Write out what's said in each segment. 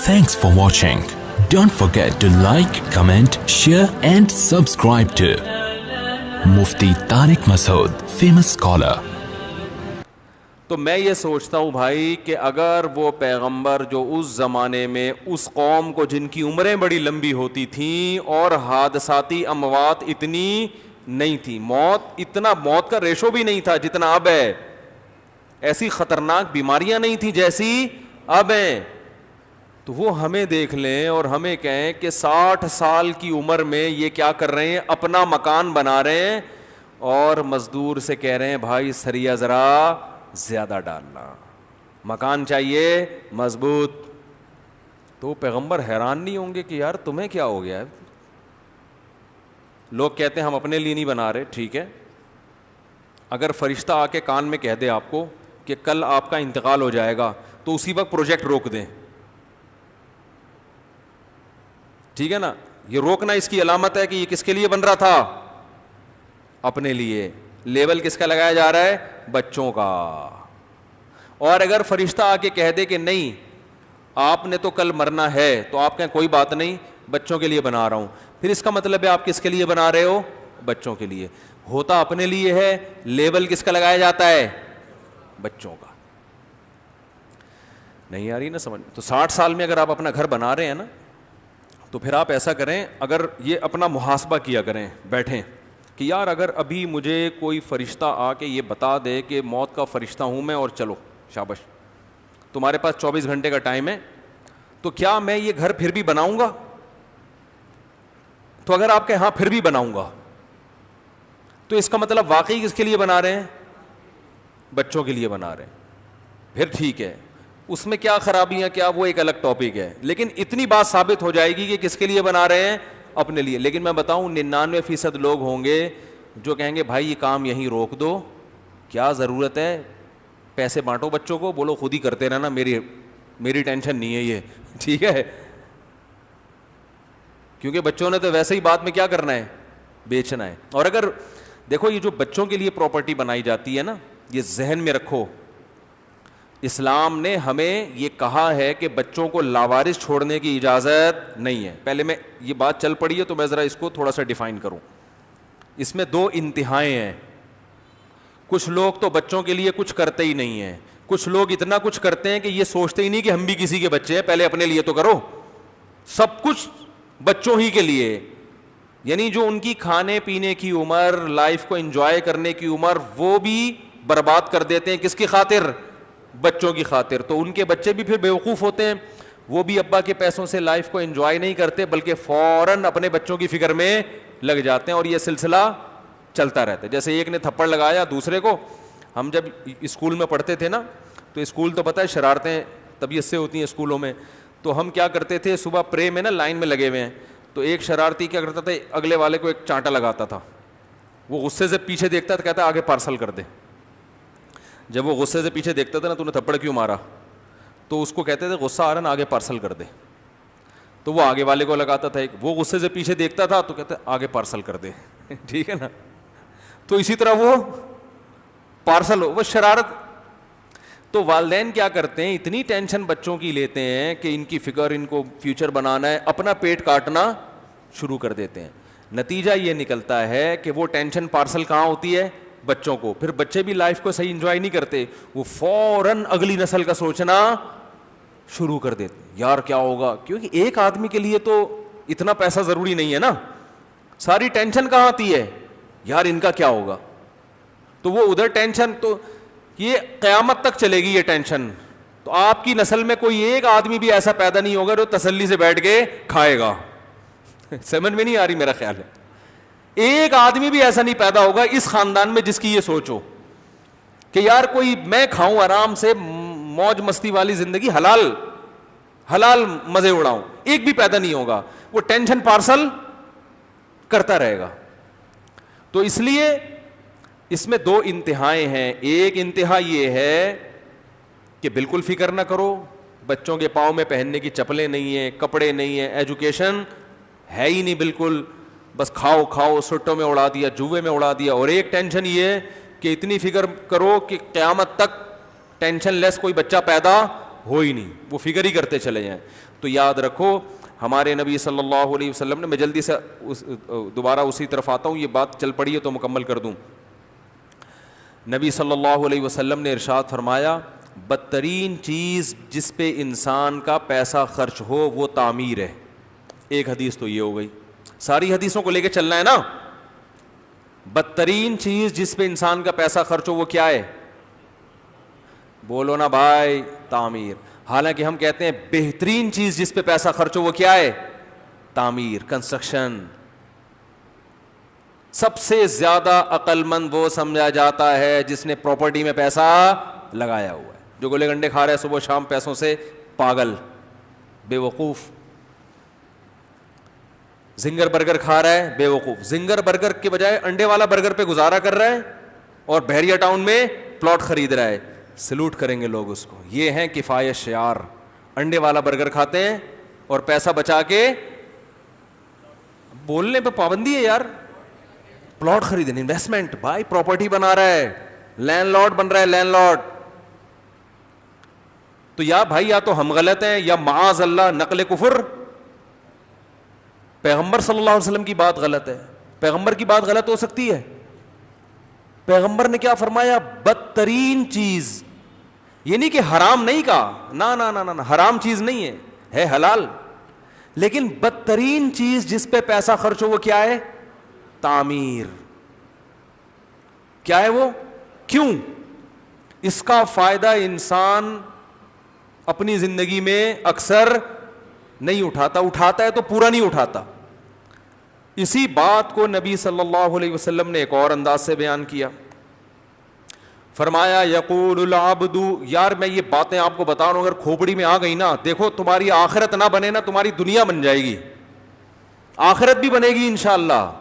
Thanks for watching. Don't forget to like, comment, share and subscribe to Mufti Tariq Masood, famous scholar. تو میں یہ سوچتا ہوں بھائی کہ اگر وہ پیغمبر جو اس زمانے میں اس قوم کو جن کی عمریں بڑی لمبی ہوتی تھیں اور حادثاتی اموات اتنی نہیں تھی، موت کا ریشو بھی نہیں تھا جتنا اب ہے، ایسی خطرناک بیماریاں نہیں تھیں جیسی اب ہیں، تو وہ ہمیں دیکھ لیں اور ہمیں کہیں کہ 60 سال کی عمر میں یہ کیا کر رہے ہیں، اپنا مکان بنا رہے ہیں اور مزدور سے کہہ رہے ہیں بھائی سریا ذرا زیادہ ڈالنا، مکان چاہیے مضبوط. تو پیغمبر حیران نہیں ہوں گے کہ یار تمہیں کیا ہو گیا ہے؟ لوگ کہتے ہیں ہم اپنے لیے نہیں بنا رہے، ٹھیک ہے، اگر فرشتہ آ کے کان میں کہہ دے آپ کو کہ کل آپ کا انتقال ہو جائے گا تو اسی وقت پروجیکٹ روک دیں، ٹھیک ہے نا، یہ روکنا اس کی علامت ہے کہ یہ کس کے لیے بن رہا تھا، اپنے لیے. لیبل کس کا لگایا جا رہا ہے، بچوں کا. اور اگر فرشتہ آ کے کہہ دے کہ نہیں آپ نے تو کل مرنا ہے، تو آپ کہیں کوئی بات نہیں بچوں کے لیے بنا رہا ہوں، پھر اس کا مطلب ہے آپ کس کے لیے بنا رہے ہو، بچوں کے لیے. ہوتا اپنے لیے ہے، لیبل کس کا لگایا جاتا ہے، بچوں کا. نہیں آ رہی نا سمجھ؟ تو 60 سال میں اگر آپ اپنا گھر بنا رہے ہیں نا، تو پھر آپ ایسا کریں، اگر یہ اپنا محاسبہ کیا کریں بیٹھیں کہ یار اگر ابھی مجھے کوئی فرشتہ آ کے یہ بتا دے کہ موت کا فرشتہ ہوں میں اور چلو شاباش تمہارے پاس 24 گھنٹے کا ٹائم ہے، تو کیا میں یہ گھر پھر بھی بناؤں گا؟ تو اگر آپ کہیں ہاں پھر بھی بناؤں گا، تو اس کا مطلب واقعی کس کے لیے بنا رہے ہیں، بچوں کے لیے بنا رہے ہیں. پھر ٹھیک ہے، اس میں کیا خرابیاں کیا وہ ایک الگ ٹاپک ہے، لیکن اتنی بات ثابت ہو جائے گی کہ کس کے لیے بنا رہے ہیں، اپنے لیے. لیکن میں بتاؤں 99% لوگ ہوں گے جو کہیں گے بھائی یہ کام یہیں روک دو، کیا ضرورت ہے، پیسے بانٹو بچوں کو، بولو خود ہی کرتے رہنا، میری ٹینشن نہیں ہے یہ، ٹھیک ہے، کیونکہ بچوں نے تو ویسے ہی بعد میں کیا کرنا ہے، بیچنا ہے. اور اگر دیکھو یہ جو بچوں کے لیے پراپرٹی بنائی جاتی ہے نا، یہ ذہن میں رکھو، اسلام نے ہمیں یہ کہا ہے کہ بچوں کو لاوارث چھوڑنے کی اجازت نہیں ہے. پہلے میں یہ بات چل پڑی ہے تو میں ذرا اس کو تھوڑا سا ڈیفائن کروں. اس میں 2 انتہائیں ہیں. کچھ لوگ تو بچوں کے لیے کچھ کرتے ہی نہیں ہیں، کچھ لوگ اتنا کچھ کرتے ہیں کہ یہ سوچتے ہی نہیں کہ ہم بھی کسی کے بچے ہیں، پہلے اپنے لیے تو کرو، سب کچھ بچوں ہی کے لیے. یعنی جو ان کی کھانے پینے کی عمر، لائف کو انجوائے کرنے کی عمر، وہ بھی برباد کر دیتے ہیں کس کی خاطر، بچوں کی خاطر. تو ان کے بچے بھی پھر بیوقوف ہوتے ہیں، وہ بھی ابا کے پیسوں سے لائف کو انجوائے نہیں کرتے بلکہ فوراً اپنے بچوں کی فکر میں لگ جاتے ہیں، اور یہ سلسلہ چلتا رہتا ہے. جیسے ایک نے تھپڑ لگایا دوسرے کو. ہم جب اسکول میں پڑھتے تھے نا، تو اسکول تو پتہ ہے شرارتیں طبیعت سے ہوتی ہیں اسکولوں میں، تو ہم کیا کرتے تھے، صبح پرے میں نا لائن میں لگے ہوئے ہیں، تو ایک شرارتی کیا کرتا تھا، اگلے والے کو ایک چانٹا لگاتا تھا، وہ غصے سے پیچھے دیکھتا تھا، کہتا آگے پارسل کر دے. جب وہ غصے سے پیچھے دیکھتا تھا نا، تو نے تھپڑ کیوں مارا، تو اس کو کہتے تھے غصہ آ رہا نا آگے پارسل کر دے، تو وہ آگے والے کو لگاتا تھا. ایک وہ غصے سے پیچھے دیکھتا تھا تو کہتے آگے پارسل کر دے ٹھیک ہے نا. تو اسی طرح وہ پارسل وہ شرارت. تو والدین کیا کرتے ہیں، اتنی ٹینشن بچوں کی لیتے ہیں کہ ان کی فکر، ان کو فیوچر بنانا ہے، اپنا پیٹ کاٹنا شروع کر دیتے ہیں. نتیجہ یہ نکلتا ہے کہ وہ ٹینشن پارسل کہاں ہوتی ہے، بچوں کو. پھر بچے بھی لائف کو صحیح انجوائے نہیں کرتے، وہ فوراً اگلی نسل کا سوچنا شروع کر دیتے یار کیا ہوگا. کیونکہ ایک آدمی کے لیے تو اتنا پیسہ ضروری نہیں ہے نا، ساری ٹینشن کہاں آتی ہے، یار ان کا کیا ہوگا. تو وہ ادھر ٹینشن، تو یہ قیامت تک چلے گی یہ ٹینشن. تو آپ کی نسل میں کوئی ایک آدمی بھی ایسا پیدا نہیں ہوگا جو تسلی سے بیٹھ کے کھائے گا. سمجھ میں نہیں آ رہی میرا خیال ہے. ایک آدمی بھی ایسا نہیں پیدا ہوگا اس خاندان میں جس کی یہ سوچ ہو کہ یار کوئی میں کھاؤں آرام سے، موج مستی والی زندگی، حلال مزے اڑاؤں. ایک بھی پیدا نہیں ہوگا، وہ ٹینشن پارسل کرتا رہے گا. تو اس لیے اس میں 2 انتہائیں ہیں. ایک انتہا یہ ہے کہ بالکل فکر نہ کرو، بچوں کے پاؤں میں پہننے کی چپلیں نہیں ہیں، کپڑے نہیں ہیں، ایجوکیشن ہے ہی نہیں بالکل، بس کھاؤ سٹوں میں اڑا دیا، جوئے میں اڑا دیا. اور ایک ٹینشن یہ کہ اتنی فکر کرو کہ قیامت تک ٹینشن لیس کوئی بچہ پیدا ہو ہی نہیں, وہ فکر ہی کرتے چلے جائیں. تو یاد رکھو ہمارے نبی صلی اللہ علیہ وسلم نے, میں جلدی سے دوبارہ اسی طرف آتا ہوں, یہ بات چل پڑی ہے تو مکمل کر دوں. نبی صلی اللہ علیہ وسلم نے ارشاد فرمایا بدترین چیز جس پہ انسان کا پیسہ خرچ ہو وہ تعمیر ہے. ایک حدیث تو یہ ہو گئی, ساری حدیثوں کو لے کے چلنا ہے نا. بدترین چیز جس پہ انسان کا پیسہ خرچ ہو وہ کیا ہے؟ بولو نا بھائی, تعمیر. حالانکہ ہم کہتے ہیں بہترین چیز جس پہ پیسہ خرچ ہو وہ کیا ہے؟ تعمیر, کنسٹرکشن. سب سے زیادہ عقل مند وہ سمجھا جاتا ہے جس نے پراپرٹی میں پیسہ لگایا ہوا ہے. جو گولے گنڈے کھا رہا ہے صبح شام پیسوں سے, پاگل, بے وقوف. زنگر برگر کھا رہا ہے, بے وقوف. زنگر برگر کے بجائے انڈے والا برگر پہ گزارا کر رہا ہے اور بحریہ ٹاؤن میں پلاٹ خرید رہا ہے. سلوٹ کریں گے لوگ اس کو. یہ ہیں کفایت شعار. انڈے والا برگر کھاتے ہیں اور پیسہ بچا کے, بولنے پہ پابندی ہے یار, پلاٹ خریدنے, انویسٹمنٹ. بھائی پراپرٹی بنا رہا ہے, لینڈ لارڈ بن رہا ہے, لینڈ لارڈ. تو یا بھائی یا تو ہم غلط ہیں یا معاذ اللہ نقل کفر. پیغمبر صلی اللہ علیہ وسلم کی بات غلط ہے. پیغمبر کی بات غلط ہو سکتی ہے؟ پیغمبر نے کیا فرمایا؟ بدترین چیز, یہ نہیں کہ حرام نہیں کہا, نا نا نا نا, حرام چیز نہیں ہے, ہے حلال. لیکن بدترین چیز جس پہ پیسہ خرچ ہو وہ کیا ہے؟ تعمیر. کیا ہے وہ؟ کیوں؟ اس کا فائدہ انسان اپنی زندگی میں اکثر نہیں اٹھاتا, اٹھاتا ہے تو پورا نہیں اٹھاتا. اسی بات کو نبی صلی اللہ علیہ وسلم نے ایک اور انداز سے بیان کیا. فرمایا یقول العبد, یار میں یہ باتیں آپ کو بتا رہا ہوں, اگر کھوپڑی میں آ گئی نا, دیکھو تمہاری آخرت نہ بنے نا, تمہاری دنیا بن جائے گی. آخرت بھی بنے گی انشاءاللہ,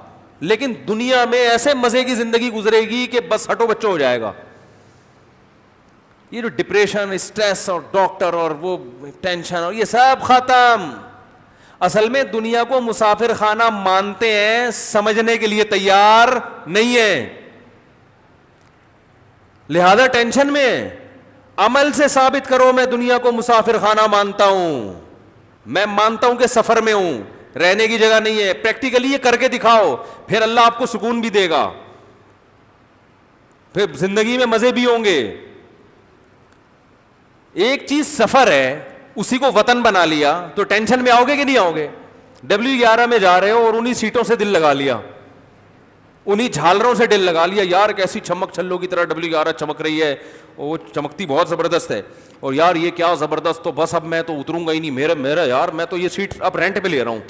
لیکن دنیا میں ایسے مزے کی زندگی گزرے گی کہ بس ہٹو بچو ہو جائے گا. یہ جو ڈپریشن, اسٹریس اور ڈاکٹر اور وہ ٹینشن اور یہ سب ختم. اصل میں دنیا کو مسافر خانہ مانتے ہیں, سمجھنے کے لیے تیار نہیں ہے. لہذا ٹینشن میں, عمل سے ثابت کرو میں دنیا کو مسافر خانہ مانتا ہوں, میں مانتا ہوں کہ سفر میں ہوں, رہنے کی جگہ نہیں ہے. پریکٹیکلی یہ کر کے دکھاؤ, پھر اللہ آپ کو سکون بھی دے گا, پھر زندگی میں مزے بھی ہوں گے. ایک چیز سفر ہے, اسی کو وطن بنا لیا تو ٹینشن میں آؤ گے کہ نہیں آؤ گے؟ W11 میں جا رہے ہو اور انہی سیٹوں سے دل لگا لیا, انہی جھالروں سے دل لگا لیا, یار کیسی چمک چھلوں کی طرح W11 چمک رہی ہے, وہ چمکتی بہت زبردست ہے, اور یار یہ کیا زبردست, تو بس اب میں تو اتروں گا ہی نہیں, میرا یار میں تو یہ سیٹ اب رینٹ پہ لے رہا ہوں,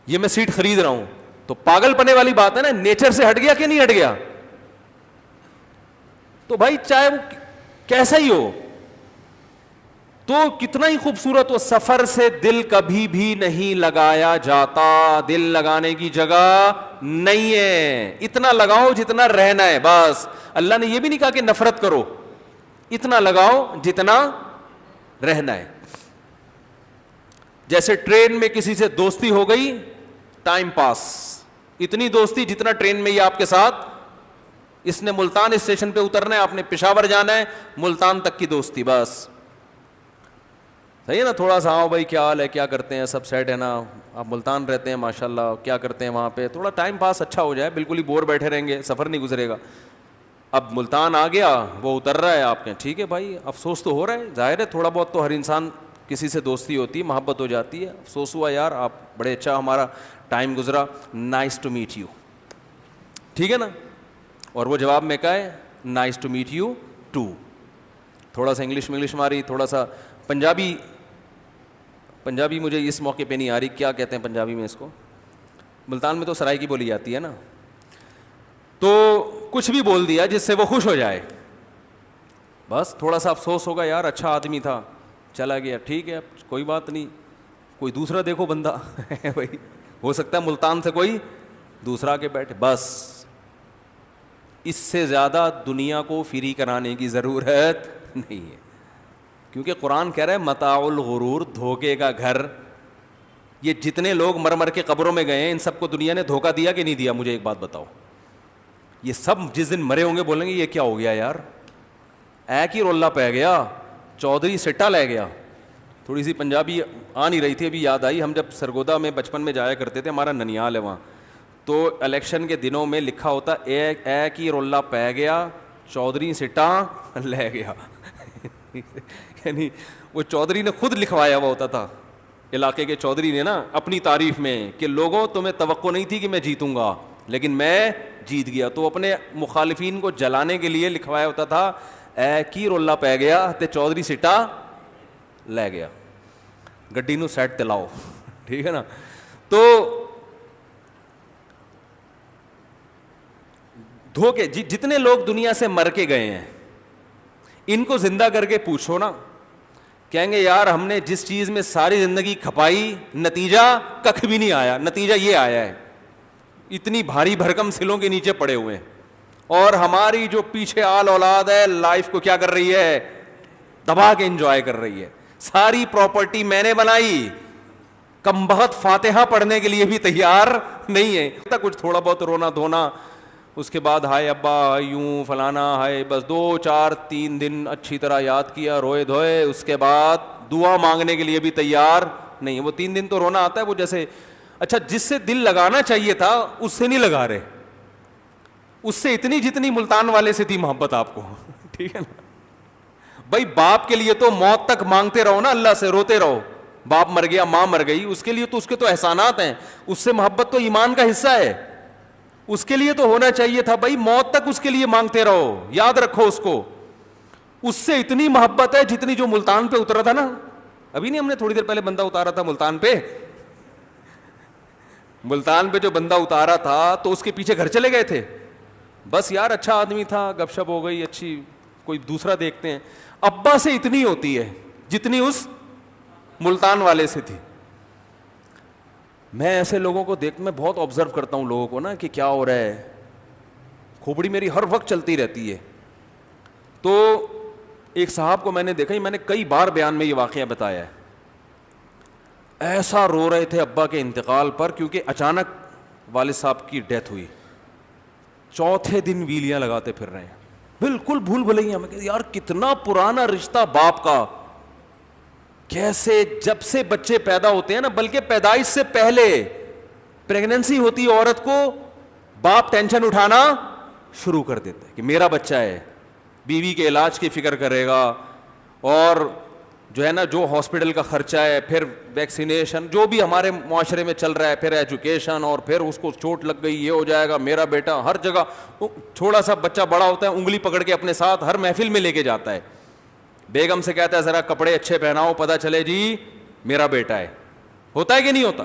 یہ میں سیٹ خرید رہا ہوں. تو پاگل پنے والی بات ہے نا, نیچر سے ہٹ گیا کہ نہیں ہٹ گیا؟ تو بھائی چاہے وہ کیسا ہی ہو, تو کتنا ہی خوبصورت ہو, سفر سے دل کبھی بھی نہیں لگایا جاتا. دل لگانے کی جگہ نہیں ہے, اتنا لگاؤ جتنا رہنا ہے بس. اللہ نے یہ بھی نہیں کہا کہ نفرت کرو, اتنا لگاؤ جتنا رہنا ہے. جیسے ٹرین میں کسی سے دوستی ہو گئی, ٹائم پاس, اتنی دوستی جتنا ٹرین میں یہ آپ کے ساتھ, اس نے ملتان اسٹیشن پہ اترنا ہے, آپ نے پشاور جانا ہے, ملتان تک کی دوستی بس. صحیح ہے نا؟ تھوڑا سا آؤ بھائی کیا حال ہے, کیا کرتے ہیں, سب سیٹ ہے نا, آپ ملتان رہتے ہیں ماشاءاللہ, کیا کرتے ہیں وہاں پہ, تھوڑا ٹائم پاس اچھا ہو جائے, بالکل ہی بور بیٹھے رہیں گے, سفر نہیں گزرے گا. اب ملتان آ گیا, وہ اتر رہا ہے, آپ کے ٹھیک ہے بھائی, افسوس تو ہو رہا ہے, ظاہر ہے تھوڑا بہت تو ہر انسان کسی سے دوستی ہوتی ہے, محبت ہو جاتی ہے, افسوس ہوا یار آپ بڑے اچھا ہمارا ٹائم گزرا, نائس ٹو میٹ یو, ٹھیک ہے نا. اور وہ جواب میں کہا ہے nice to meet you too. تھوڑا سا انگلش ماری, تھوڑا سا پنجابی مجھے اس موقع پہ نہیں آ رہی, کیا کہتے ہیں پنجابی میں اس کو, ملتان میں تو سرائے کی بولی جاتی ہے نا. تو کچھ بھی بول دیا جس سے وہ خوش ہو جائے, بس تھوڑا سا افسوس ہوگا, یار اچھا آدمی تھا, چلا گیا, ٹھیک ہے کوئی بات نہیں, کوئی دوسرا دیکھو بندہ بھائی, ہو سکتا ہے ملتان سے کوئی دوسرا کے بیٹھے, بس. اس سے زیادہ دنیا کو فری کرانے کی ضرورت نہیں ہے, کیونکہ قرآن کہہ رہا ہے متاع الغرور, دھوکے کا گھر. یہ جتنے لوگ مر مر کے قبروں میں گئے ہیں, ان سب کو دنیا نے دھوکہ دیا کہ نہیں دیا؟ مجھے ایک بات بتاؤ. یہ سب جس دن مرے ہوں گے بولیں گے یہ کیا ہو گیا یار, ایک ہی رولہ پہ گیا, چودھری سٹا لے گیا. تھوڑی سی پنجابی آ نہیں رہی تھی, ابھی یاد آئی. ہم جب سرگودا میں بچپن میں جایا کرتے تھے, ہمارا ننیال ہے وہاں, تو الیکشن کے دنوں میں لکھا ہوتا اے کی رولہ پہ گیا, چودھری سٹا لے گیا. یعنی وہ چودھری نے خود لکھوایا ہوا ہوتا تھا, علاقے کے چودھری نے نا اپنی تعریف میں, کہ لوگوں تمہیں توقع نہیں تھی کہ میں جیتوں گا لیکن میں جیت گیا. تو اپنے مخالفین کو جلانے کے لیے لکھوایا ہوتا تھا اے کی رولہ پہ گیا تے چودھری سٹا لے گیا. گڈی نو سیٹ تے لاؤ, ٹھیک ہے نا. تو دھوکے جتنے لوگ دنیا سے مر کے گئے ہیں ان کو زندہ کر کے پوچھو نا, کہیں گے یار ہم نے جس چیز میں ساری زندگی کھپائی نتیجہ ککھ بھی نہیں آیا, نتیجہ یہ آیا ہے اتنی بھاری بھرکم سلوں کے نیچے پڑے ہوئے ہیں. اور ہماری جو پیچھے آل اولاد ہے لائف کو کیا کر رہی ہے, دبا کے انجوائے کر رہی ہے. ساری پراپرٹی میں نے بنائی, کم بخت فاتحہ پڑھنے کے لیے بھی تیار نہیں ہے. کچھ تھوڑا بہت رونا دھونا, اس کے بعد ہائے ابا یوں فلانا ہائے, بس 2-4-3 دن اچھی طرح یاد کیا, روئے دھوئے, اس کے بعد دعا مانگنے کے لیے بھی تیار نہیں. وہ 3 دن تو رونا آتا ہے, وہ جیسے اچھا جس سے دل لگانا چاہیے تھا اس سے نہیں لگا رہے, اس سے اتنی جتنی ملتان والے سے تھی محبت آپ کو, ٹھیک ہے نا. بھائی باپ کے لیے تو موت تک مانگتے رہو نا, اللہ سے روتے رہو, باپ مر گیا ماں مر گئی, اس کے لیے تو اس کے تو احسانات ہیں, اس سے محبت تو ایمان کا حصہ ہے, اس کے لیے تو ہونا چاہیے تھا. بھائی موت تک اس کے لیے مانگتے رہو, یاد رکھو اس کو, اس سے اتنی محبت ہے جتنی جو ملتان پہ اترا تھا نا. ابھی نہیں ہم نے تھوڑی دیر پہلے بندہ اتارا تھا ملتان پہ, ملتان پہ جو بندہ اتارا تھا تو اس کے پیچھے گھر چلے گئے تھے, بس یار اچھا آدمی تھا, گپ شپ ہو گئی اچھی, کوئی دوسرا دیکھتے ہیں. ابا سے اتنی ہوتی ہے جتنی اس ملتان والے سے تھی. میں ایسے لوگوں کو میں بہت آبزرو کرتا ہوں لوگوں کو نا, کہ کیا ہو رہا ہے, کھوپڑی میری ہر وقت چلتی رہتی ہے. تو ایک صاحب کو میں نے دیکھا, میں نے کئی بار بیان میں یہ واقعہ بتایا ہے, ایسا رو رہے تھے ابا کے انتقال پر, کیونکہ اچانک والد صاحب کی ڈیتھ ہوئی. چوتھے دن ویلیاں لگاتے پھر رہے ہیں, بالکل بھول بھلائیاں. میں کہتا یار کتنا پرانا رشتہ باپ کا, کیسے جب سے بچے پیدا ہوتے ہیں نا, بلکہ پیدائش سے پہلے پریگننسی ہوتی ہے عورت کو, باپ ٹینشن اٹھانا شروع کر دیتا ہے کہ میرا بچہ ہے, بیوی کے علاج کی فکر کرے گا, اور جو ہے نا جو ہاسپٹل کا خرچہ ہے, پھر ویکسینیشن, جو بھی ہمارے معاشرے میں چل رہا ہے, پھر ایجوکیشن, اور پھر اس کو چوٹ لگ گئی یہ ہو جائے گا, میرا بیٹا. ہر جگہ تھوڑا سا بچہ بڑا ہوتا ہے انگلی پکڑ کے اپنے ساتھ ہر محفل میں لے کے جاتا ہے, بیگم سے کہتا ہے ذرا کپڑے اچھے پہناؤ, پتہ چلے جی میرا بیٹا ہے. ہوتا ہے کہ نہیں ہوتا؟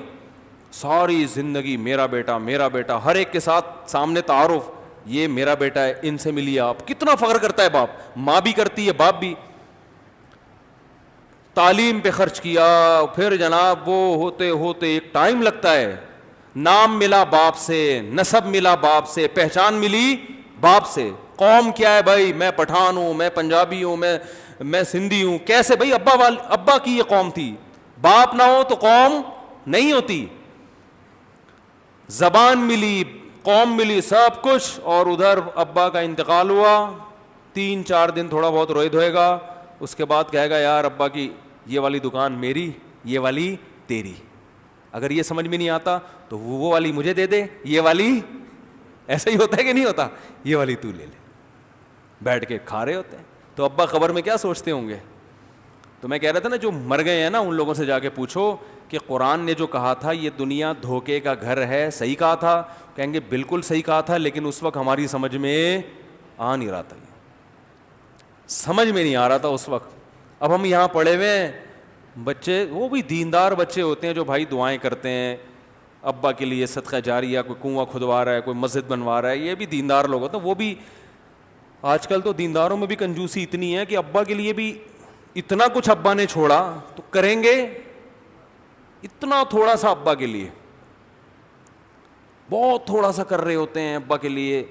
ساری زندگی میرا بیٹا میرا بیٹا, ہر ایک کے ساتھ سامنے تعارف, یہ میرا بیٹا ہے, ان سے ملیے آپ. کتنا فخر کرتا ہے باپ, ماں بھی کرتی ہے باپ بھی. تعلیم پہ خرچ کیا, پھر جناب وہ ہوتے ہوتے ایک ٹائم لگتا ہے, نام ملا باپ سے, نسب ملا باپ سے, پہچان ملی باپ سے. قوم کیا ہے بھائی, میں پٹھان ہوں, میں پنجابی ہوں, میں سندھی ہوں. کیسے بھائی, ابا کی یہ قوم تھی, باپ نہ ہو تو قوم نہیں ہوتی. زبان ملی, قوم ملی, سب کچھ, اور ادھر ابا کا انتقال ہوا. 3-4 دن تھوڑا بہت روئے دھوئے گا, اس کے بعد کہے گا یار ابا کی یہ والی دکان میری, یہ والی تیری. اگر یہ سمجھ میں نہیں آتا تو وہ والی مجھے دے دے, یہ والی. ایسا ہی ہوتا ہے کہ نہیں ہوتا, یہ والی تو لے لے. بیٹھ کے کھا رہے ہوتے ہیں. تو ابا قبر میں کیا سوچتے ہوں گے. تو میں کہہ رہا تھا نا, جو مر گئے ہیں نا ان لوگوں سے جا کے پوچھو کہ قرآن نے جو کہا تھا یہ دنیا دھوکے کا گھر ہے, صحیح کہا تھا؟ کہیں گے بالکل صحیح کہا تھا, لیکن اس وقت ہماری سمجھ میں آ نہیں رہا تھا, سمجھ میں نہیں آ رہا تھا اس وقت. اب ہم یہاں پڑے ہوئے ہیں, بچے وہ بھی دیندار بچے ہوتے ہیں جو بھائی دعائیں کرتے ہیں ابا کے لیے, صدقہ جاریہ, کوئی کنواں کھدوا رہا ہے, کوئی مسجد بنوا رہا ہے, یہ بھی دیندار لوگ ہوتے ہیں. وہ بھی آج کل تو دینداروں میں بھی کنجوسی اتنی ہے کہ ابا کے لیے بھی اتنا کچھ ابا نے چھوڑا تو کریں گے اتنا تھوڑا سا ابا کے لیے, بہت تھوڑا سا کر رہے ہوتے ہیں ابا کے لیے.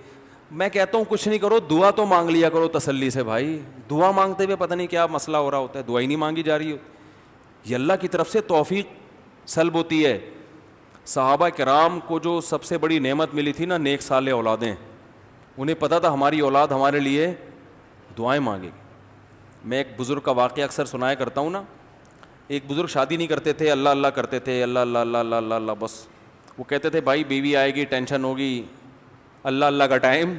میں کہتا ہوں کچھ نہیں کرو, دعا تو مانگ لیا کرو تسلی سے بھائی. دعا مانگتے ہوئے پتہ نہیں کیا مسئلہ ہو رہا ہوتا ہے, دعا ہی نہیں مانگی جا رہی ہوتی. یہ اللہ کی طرف سے توفیق سلب ہوتی ہے. صحابہ کرام کو جو سب سے بڑی نعمت ملی تھی نا, نیک صالح اولادیں, انہیں پتہ تھا ہماری اولاد ہمارے لیے دعائیں مانگے گی. میں ایک بزرگ کا واقعہ اکثر سنایا کرتا ہوں نا. ایک بزرگ شادی نہیں کرتے تھے, اللہ اللہ کرتے تھے, اللہ اللہ اللہ اللہ اللہ اللہ بس. وہ کہتے تھے بھائی بیوی آئے گی ٹینشن ہوگی, اللہ اللہ کا ٹائم.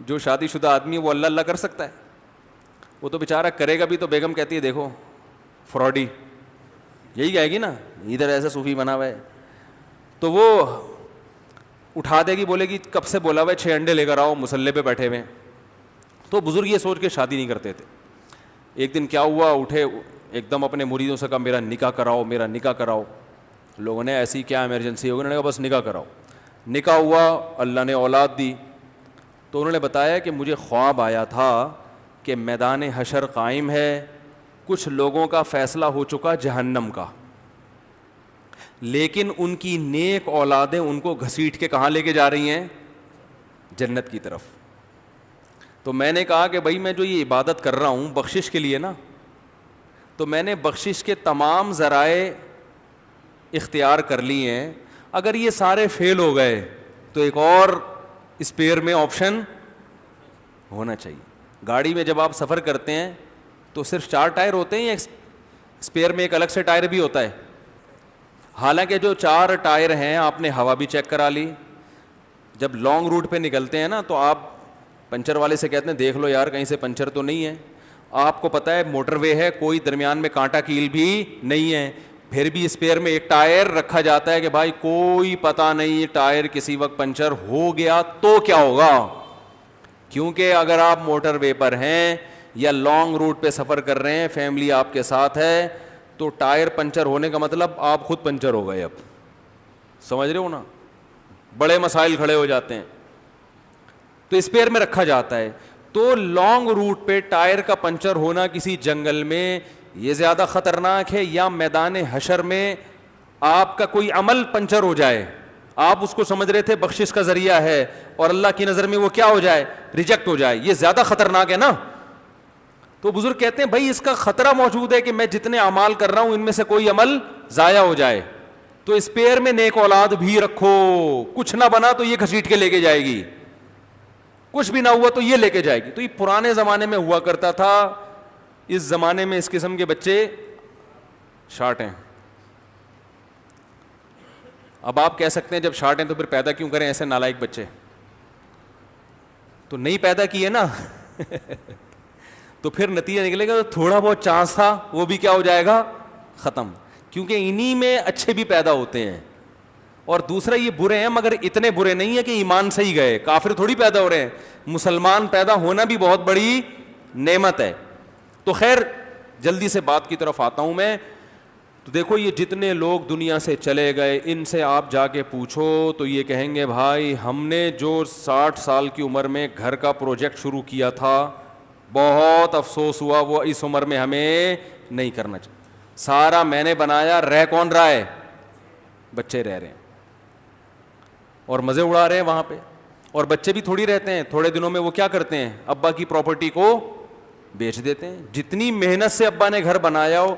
جو شادی شدہ آدمی ہے وہ اللہ اللہ کر سکتا ہے؟ وہ تو بیچارہ کرے گا بھی تو بیگم کہتی ہے دیکھو فراڈی, یہی کہے گی نا, ادھر ایسا صوفی بنا ہوا ہے. تو وہ اٹھا دے گی, بولے گی کب سے بولا ہوا ہے 6 انڈے لے کر آؤ, مصلے پہ بیٹھے ہوئے. تو بزرگ یہ سوچ کے شادی نہیں کرتے تھے. ایک دن کیا ہوا, اٹھے ایک دم اپنے مریدوں سے کہا میرا نکاح کراؤ, میرا نکاح کراؤ. لوگوں نے ایسی کیا ایمرجنسی ہوگی, انہوں نے کہا بس نکاح کراؤ. نکاح ہوا, اللہ نے اولاد دی. تو انہوں نے بتایا کہ مجھے خواب آیا تھا کہ میدان حشر قائم ہے, کچھ لوگوں کا فیصلہ ہو چکا جہنم کا, لیکن ان کی نیک اولادیں ان کو گھسیٹ کے کہاں لے کے جا رہی ہیں؟ جنت کی طرف. تو میں نے کہا کہ بھائی میں جو یہ عبادت کر رہا ہوں بخشش کے لیے نا, تو میں نے بخشش کے تمام ذرائع اختیار کر لیے ہیں, اگر یہ سارے فیل ہو گئے تو ایک اور اسپیئر میں آپشن ہونا چاہیے. گاڑی میں جب آپ سفر کرتے ہیں تو صرف 4 ٹائر ہوتے ہیں یا اسپیئر میں ایک الگ سے ٹائر بھی ہوتا ہے؟ حالانکہ جو 4 ٹائر ہیں آپ نے ہوا بھی چیک کرا لی. جب لانگ روٹ پہ نکلتے ہیں نا تو آپ پنچر والے سے کہتے ہیں دیکھ لو یار کہیں سے پنچر تو نہیں ہے. آپ کو پتہ ہے موٹر وے ہے, کوئی درمیان میں کانٹا کیل بھی نہیں ہے, پھر بھی اسپیئر میں ایک ٹائر رکھا جاتا ہے کہ بھائی کوئی پتہ نہیں ٹائر کسی وقت پنچر ہو گیا تو کیا ہوگا. کیونکہ اگر آپ موٹر وے پر ہیں یا لانگ روٹ پہ سفر کر رہے ہیں, فیملی آپ کے ساتھ ہے, تو ٹائر پنچر ہونے کا مطلب آپ خود پنچر ہو گئے. اب سمجھ رہے ہو نا, بڑے مسائل کھڑے ہو جاتے ہیں. تو اسپیئر میں رکھا جاتا ہے. تو لانگ روٹ پہ ٹائر کا پنچر ہونا کسی جنگل میں یہ زیادہ خطرناک ہے, یا میدان حشر میں آپ کا کوئی عمل پنچر ہو جائے, آپ اس کو سمجھ رہے تھے بخشش کا ذریعہ ہے اور اللہ کی نظر میں وہ کیا ہو جائے, ریجیکٹ ہو جائے, یہ زیادہ خطرناک ہے نا. تو بزرگ کہتے ہیں بھائی اس کا خطرہ موجود ہے کہ میں جتنے اعمال کر رہا ہوں ان میں سے کوئی عمل ضائع ہو جائے. تو اسپیئر میں نیک اولاد بھی رکھو, کچھ نہ بنا تو یہ گھسیٹ کے لے کے جائے گی, کچھ بھی نہ ہوا تو یہ لے کے جائے گی. تو یہ پرانے زمانے میں ہوا کرتا تھا, اس زمانے میں اس قسم کے بچے شارٹ ہیں. اب آپ کہہ سکتے ہیں جب شارٹ ہیں تو پھر پیدا کیوں کریں ایسے نالائق بچے؟ تو نہیں پیدا کیے نا تو پھر نتیجہ نکلے گا تھوڑا بہت چانس تھا وہ بھی کیا ہو جائے گا, ختم. کیونکہ انہی میں اچھے بھی پیدا ہوتے ہیں. اور دوسرا یہ برے ہیں مگر اتنے برے نہیں ہیں کہ ایمان سے ہی گئے, کافر تھوڑی پیدا ہو رہے ہیں. مسلمان پیدا ہونا بھی بہت بڑی نعمت ہے. تو خیر جلدی سے بات کی طرف آتا ہوں میں. تو دیکھو یہ جتنے لوگ دنیا سے چلے گئے ان سے آپ جا کے پوچھو تو یہ کہیں گے بھائی ہم نے جو 60 سال کی عمر میں گھر کا پروجیکٹ شروع کیا تھا بہت افسوس ہوا وہ اس عمر میں ہمیں نہیں کرنا چاہیے. سارا میں نے بنایا, رہ کون رہا ہے؟ بچے رہ رہے ہیں اور مزے اڑا رہے ہیں وہاں پہ. اور بچے بھی تھوڑی رہتے ہیں, تھوڑے دنوں میں وہ کیا کرتے ہیں, ابا کی پراپرٹی کو بیچ دیتے ہیں. جتنی محنت سے ابا نے گھر بنایا ہو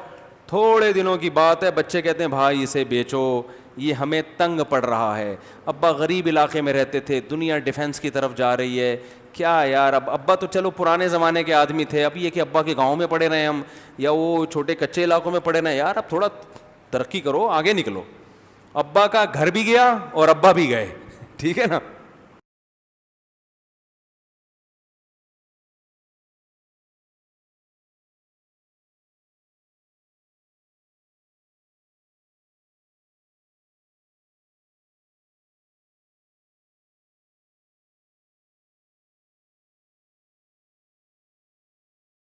تھوڑے دنوں کی بات ہے بچے کہتے ہیں بھائی اسے بیچو یہ ہمیں تنگ پڑ رہا ہے. ابا غریب علاقے میں رہتے تھے, دنیا ڈیفنس کی طرف جا رہی ہے, کیا یار اب ابا تو چلو پرانے زمانے کے آدمی تھے, اب یہ کہ ابا کے گاؤں میں پڑے رہے ہم یا وہ چھوٹے کچے علاقوں میں پڑے رہے, یار اب تھوڑا ترقی کرو آگے نکلو. ابا کا گھر بھی گیا اور ابا بھی گئے, ٹھیک ہے نا.